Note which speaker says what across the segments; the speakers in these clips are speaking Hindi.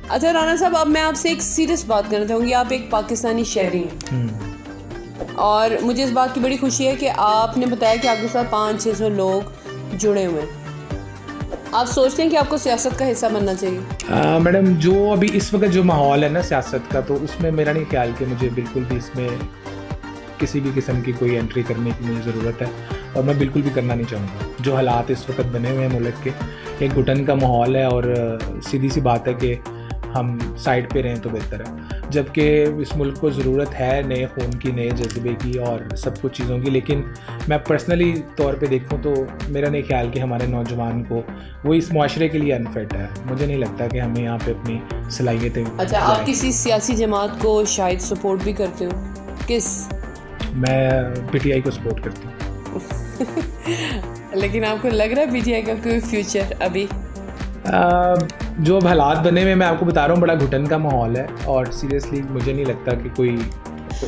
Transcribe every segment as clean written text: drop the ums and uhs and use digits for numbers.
Speaker 1: अच्छा राना साहब, अब मैं आपसे एक सीरियस बात करना चाहूँगी। आप एक पाकिस्तानी शहरी हैं और मुझे इस बात की बड़ी खुशी है कि आपने बताया कि आपके साथ 500-600 लोग जुड़े हुए हैं। आप सोचते हैं कि आपको सियासत का हिस्सा बनना चाहिए?
Speaker 2: मैडम, जो अभी इस वक्त जो माहौल है ना सियासत का, तो उसमें मेरा नहीं ख्याल कि मुझे बिल्कुल भी इसमें किसी भी किस्म की कोई एंट्री करने की मुझे ज़रूरत है, और मैं बिल्कुल भी करना नहीं चाहूँगा। जो हालात इस वक्त बने हुए हैं मुल्क के, एक घुटन का माहौल है और सीधी सी बात है कि हम साइड पे रहें तो बेहतर है। जबकि इस मुल्क को ज़रूरत है नए खून की, नए जज्बे की और सब कुछ चीज़ों की, लेकिन मैं पर्सनली तौर पे देखूं तो मेरा नहीं ख्याल कि हमारे नौजवान को वो इस मुआशरे के लिए अनफिट है। मुझे नहीं लगता कि हमें यहाँ पे अपनी सलाहियतें।
Speaker 1: अच्छा, आप किसी सियासी जमात को शायद सपोर्ट भी करते हो? किस?
Speaker 2: मैं पीटीआई को सपोर्ट करती हूँ।
Speaker 1: लेकिन आपको लग रहा है पीटीआई का कोई फ्यूचर अभी?
Speaker 2: जो अब हालात बने हुए, मैं आपको बता रहा हूँ, बड़ा घुटन का माहौल है और सीरियसली मुझे नहीं लगता कि कोई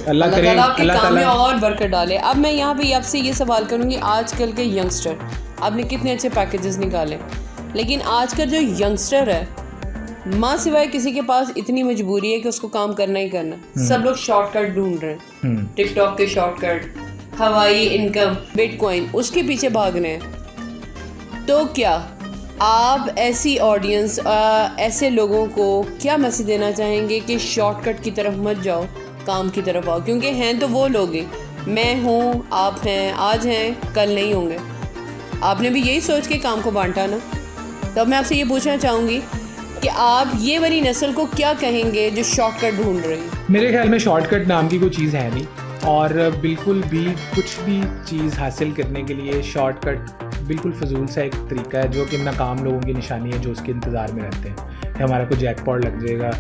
Speaker 2: अल्लाह करे
Speaker 1: आपके काम में और बरकत डाले। अब मैं यहाँ पे आपसे ये सवाल करूँगी, आजकल के यंगस्टर, आपने कितने अच्छे पैकेजेस निकाले, लेकिन आज का जो यंगस्टर है, माँ सिवाय किसी के पास इतनी मजबूरी है कि उसको काम करना ही करना। सब लोग शॉर्टकट ढूंढ रहे हैं, टिकटॉक के शॉर्टकट, हवाई इनकम, बिटकॉइन, उसके पीछे भाग रहे हैं। तो क्या आप ऐसी ऑडियंस, ऐसे लोगों को क्या मैसेज देना चाहेंगे कि शॉर्टकट की तरफ मत जाओ, काम की तरफ आओ? क्योंकि हैं तो वो लोग ही, मैं हूँ, आप हैं, आज हैं कल नहीं होंगे। आपने भी यही सोच के काम को बांटा ना। तो मैं आपसे ये पूछना चाहूँगी कि आप ये वाली नस्ल को क्या कहेंगे जो शॉर्टकट ढूंढ रही है?
Speaker 2: मेरे ख्याल में शॉर्टकट नाम की कोई चीज़ है नहीं, और बिल्कुल भी कुछ भी चीज़ हासिल करने के लिए शॉर्टकट बिल्कुल फजूल सा एक तरीका है, जो कि नाकाम लोगों की निशानी है, जो उसके इंतज़ार में रहते हैं कि हमारा कोई जैकपॉट लग जाएगा,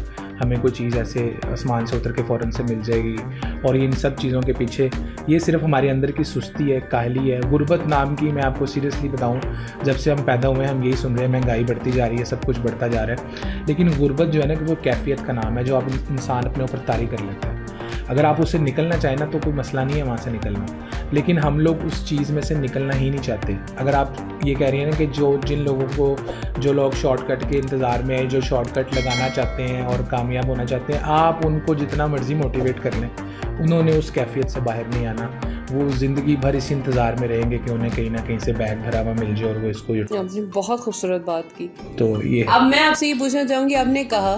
Speaker 2: हमें कोई चीज़ ऐसे आसमान से उतर के फ़ौरन से मिल जाएगी। और इन सब चीज़ों के पीछे ये सिर्फ हमारे अंदर की सुस्ती है, काहली है, गुर्बत नाम की। मैं आपको सीरियसली बताऊं, जब से हम पैदा हुए हैं हम यही सुन रहे हैं, महंगाई बढ़ती जा रही है, सब कुछ बढ़ता जा रहा है, लेकिन गुर्बत जो है ना कि वो कैफियत का नाम है, जो आप इंसान अपने ऊपर तारी कर लेता है। अगर आप उससे निकलना चाहें ना तो कोई मसला नहीं है वहाँ से निकलना, लेकिन हम लोग उस चीज़ में से निकलना ही नहीं चाहते। अगर आप ये कह रही हैं ना कि जो लोग शॉर्टकट के इंतज़ार में हैं, जो शॉर्टकट लगाना चाहते हैं और कामयाब होना चाहते हैं, आप उनको जितना मर्ज़ी मोटिवेट कर लें, उन्होंने उस कैफियत से बाहर नहीं आना। वो ज़िंदगी भर इसी इंतज़ार में रहेंगे कि उन्हें कहीं ना कहीं से बैग भरा हुआ मिल जाए और वो इसको।
Speaker 1: आपने बहुत खूबसूरत बात की।
Speaker 2: तो ये
Speaker 1: अब मैं आपसे ये पूछना चाहूँगी, आपने कहा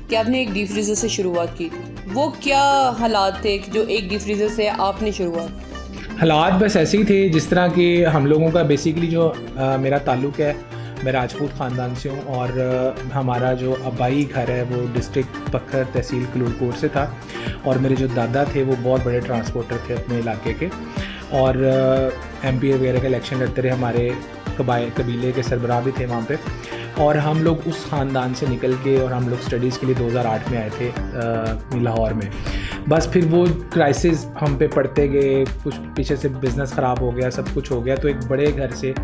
Speaker 1: कि आपने एक डीप फ्रीज़र से शुरुआत की थी, वो क्या हालात थे जो एक डीप फ्रीज़र से आपने शुरुआत?
Speaker 2: हालात बस ऐसे ही थे जिस तरह कि हम लोगों का बेसिकली जो मेरा ताल्लुक़ है, मैं राजपूत ख़ानदान से हूँ, और हमारा जो आबाई घर है वो डिस्ट्रिक्ट पक्खर तहसील कलूरकोट से था, और मेरे जो दादा थे वो बहुत बड़े ट्रांसपोर्टर थे अपने इलाके के, और MP वगैरह का इलेक्शन लड़ते रहे, हमारे कबीले के सरबराह भी थे वहाँ पे। और हम लोग उस ख़ानदान से निकल के और हम लोग स्टडीज़ के लिए 2008 में आए थे लाहौर में। बस फिर वो क्राइसिस हम पे पड़ते गए, कुछ पीछे से बिज़नेस ख़राब हो गया, सब कुछ हो गया, तो एक बड़े घर से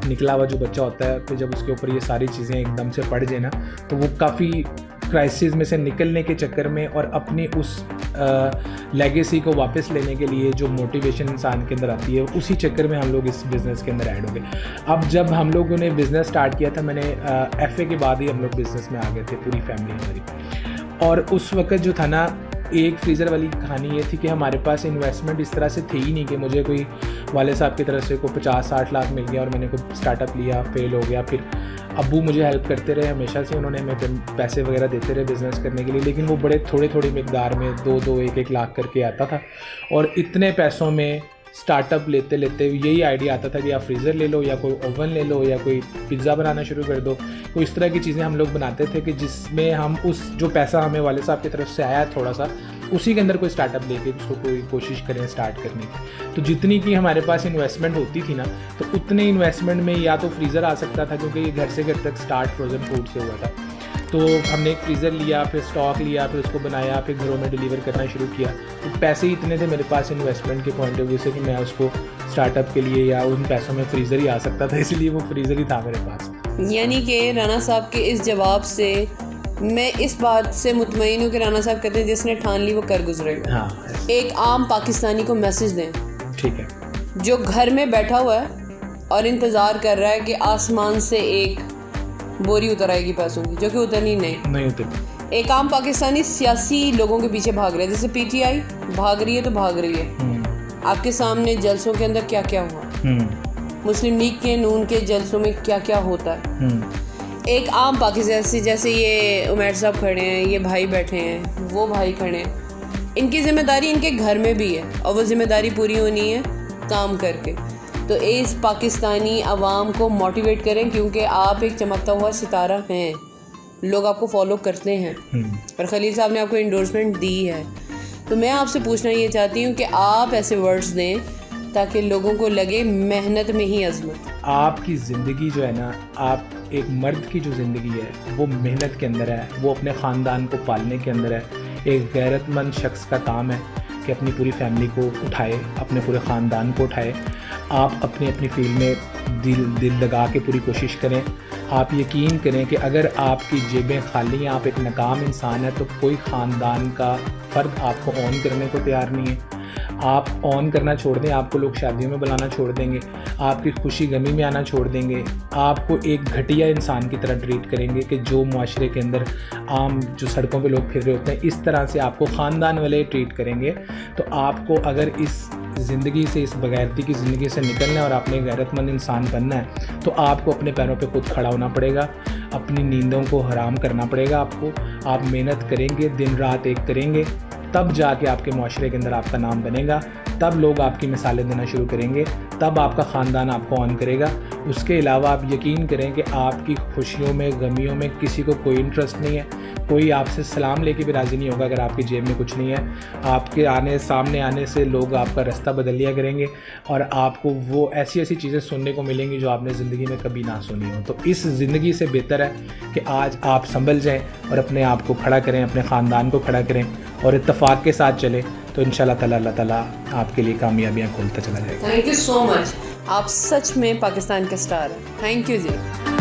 Speaker 2: निकला हुआ जो बच्चा होता है, फिर जब उसके ऊपर ये सारी चीज़ें एकदम से पड़ जाए ना, तो वो काफ़ी क्राइसिस में से निकलने के चक्कर में और अपनी उस लेगेसी को वापस लेने के लिए जो मोटिवेशन इंसान के अंदर आती है, उसी चक्कर में हम लोग इस बिज़नेस के अंदर ऐड हो गए। अब जब हम लोगों ने बिज़नेस स्टार्ट किया था, मैंने FA के बाद ही हम लोग बिज़नेस में आ गए थे, पूरी फैमिली हमारी। और उस वक्त जो था ना, एक फ्रीज़र वाली कहानी ये थी कि हमारे पास इन्वेस्टमेंट इस तरह से थी ही नहीं कि मुझे कोई वाले साहब की तरफ से कोई 50-60 लाख मिल गया और मैंने कोई स्टार्टअप लिया, फेल हो गया। फिर अब्बू मुझे हेल्प करते रहे हमेशा से, उन्होंने हमें पैसे वगैरह देते रहे बिज़नेस करने के लिए, लेकिन वो बड़े थोड़े मिकदार में 2-2, 1-1 लाख करके आता था। और इतने पैसों में स्टार्टअप लेते लेते यही आइडिया आता था कि आप फ्रीज़र ले लो, या कोई ओवन ले लो, या कोई पिज़्ज़ा बनाना शुरू कर दो। तो इस तरह की चीज़ें हम लोग बनाते थे कि जिसमें हम उस जो पैसा हमें वाले साहब की तरफ से आया थोड़ा सा, उसी के अंदर कोई स्टार्टअप लेके उसको कोई कोशिश करें स्टार्ट करने की। तो जितनी की हमारे पास इन्वेस्टमेंट होती थी ना, तो उतने इन्वेस्टमेंट में या तो फ्रीज़र आ सकता था, क्योंकि ये घर से घर तक स्टार्ट फ्रोज़न फूड से हुआ था। तो हमने एक फ्रीज़र लिया, फिर स्टॉक लिया, फिर उसको बनाया, फिर घरों में डिलीवर करना शुरू किया। तो पैसे इतने थे मेरे पास इन्वेस्टमेंट के पॉइंट ऑफ व्यू से कि मैं उसको स्टार्टअप के लिए या उन पैसों में फ्रीज़र ही आ सकता था, इसलिए वो फ्रीज़र ही था मेरे पास।
Speaker 1: यानी कि राना साहब के इस जवाब से मैं इस बात से मुतमईन हूँ कि राना साहब कहते हैं जिसने ठान ली वो कर गुजरेगा।
Speaker 2: हाँ,
Speaker 1: एक आम पाकिस्तानी को मैसेज दें,
Speaker 2: ठीक है,
Speaker 1: जो घर में बैठा हुआ है और इंतज़ार कर रहा है कि आसमान से एक बोरी उतर आएगी पैसों की, जो कि उतरनी नहीं।
Speaker 2: नहीं उतर
Speaker 1: एक आम पाकिस्तानी सियासी लोगों के पीछे भाग रहा है, जैसे पीटीआई भाग रही है तो भाग रही है। आपके सामने जलसों के अंदर क्या क्या हुआ, मुस्लिम लीग के नून के जलसों में क्या क्या होता है। एक आम पाकिस्तानी जैसे ये उमैर साहब खड़े हैं, ये भाई बैठे हैं, वो भाई खड़े हैं, इनकी ज़िम्मेदारी इनके घर में भी है और वो ज़िम्मेदारी पूरी होनी है काम करके। तो इस पाकिस्तानी अवाम को मोटिवेट करें, क्योंकि आप एक चमकता हुआ सितारा हैं, लोग आपको फॉलो करते हैं और खलील साहब ने आपको इंडोर्समेंट दी है। तो मैं आपसे पूछना ये चाहती हूँ कि आप ऐसे वर्ड्स दें ताकि लोगों को लगे मेहनत में ही अज़मत।
Speaker 2: आपकी ज़िंदगी जो है ना, आप एक मर्द की जो ज़िंदगी है वो मेहनत के अंदर है, वो अपने ख़ानदान को पालने के अंदर है। एक गैरतमंद शख्स का काम है कि अपनी पूरी फैमिली को उठाए, अपने पूरे ख़ानदान को उठाए। आप अपनी अपनी फील्ड में दिल लगा के पूरी कोशिश करें। आप यकीन करें कि अगर आपकी जेबें खाली हैं, आप एक नाकाम इंसान है, तो कोई ख़ानदान का फ़र्द आपको ऑन करने को तैयार नहीं है। आप ऑन करना छोड़ दें, आपको लोग शादियों में बुलाना छोड़ देंगे, आपकी खुशी गमी में आना छोड़ देंगे, आपको एक घटिया इंसान की तरह ट्रीट करेंगे कि जो मुआशरे के अंदर आम जो सड़कों पे लोग फिर रहे होते हैं, इस तरह से आपको ख़ानदान वाले ट्रीट करेंगे। तो आपको अगर इस ज़िंदगी से, इस बगैरती की ज़िंदगी से निकलना है और आपने गैरतमंद इंसान बनना है, तो आपको अपने पैरों पे खुद खड़ा होना पड़ेगा, अपनी नींदों को हराम करना पड़ेगा आपको। आप मेहनत करेंगे, दिन रात एक करेंगे, तब जाके आपके मुआशरे के अंदर आपका नाम बनेगा, तब लोग आपकी मिसालें देना शुरू करेंगे, तब आपका ख़ानदान आपको ऑन करेगा। उसके अलावा आप यकीन करें कि आपकी खुशियों में, गमियों में किसी को कोई इंटरेस्ट नहीं है। कोई आपसे सलाम लेके भी राज़ी नहीं होगा अगर आपकी जेब में कुछ नहीं है। आपके सामने आने से लोग आपका रास्ता बदल लिया करेंगे और आपको वो ऐसी ऐसी चीज़ें सुनने को मिलेंगी जो आपने ज़िंदगी में कभी ना सुनी हो। तो इस ज़िंदगी से बेहतर है कि आज आप संभल जाएं और अपने आप को खड़ा करें, अपने ख़ानदान को खड़ा करें और इत्तेफाक के साथ चलें, तो इंशाल्लाह ताला अल्लाह ताला आपके लिए कामयाबियाँ खोलता चला जाएगा।
Speaker 1: थैंक यू सो मच, आप सच में पाकिस्तान के स्टार हैं। Thank you ji.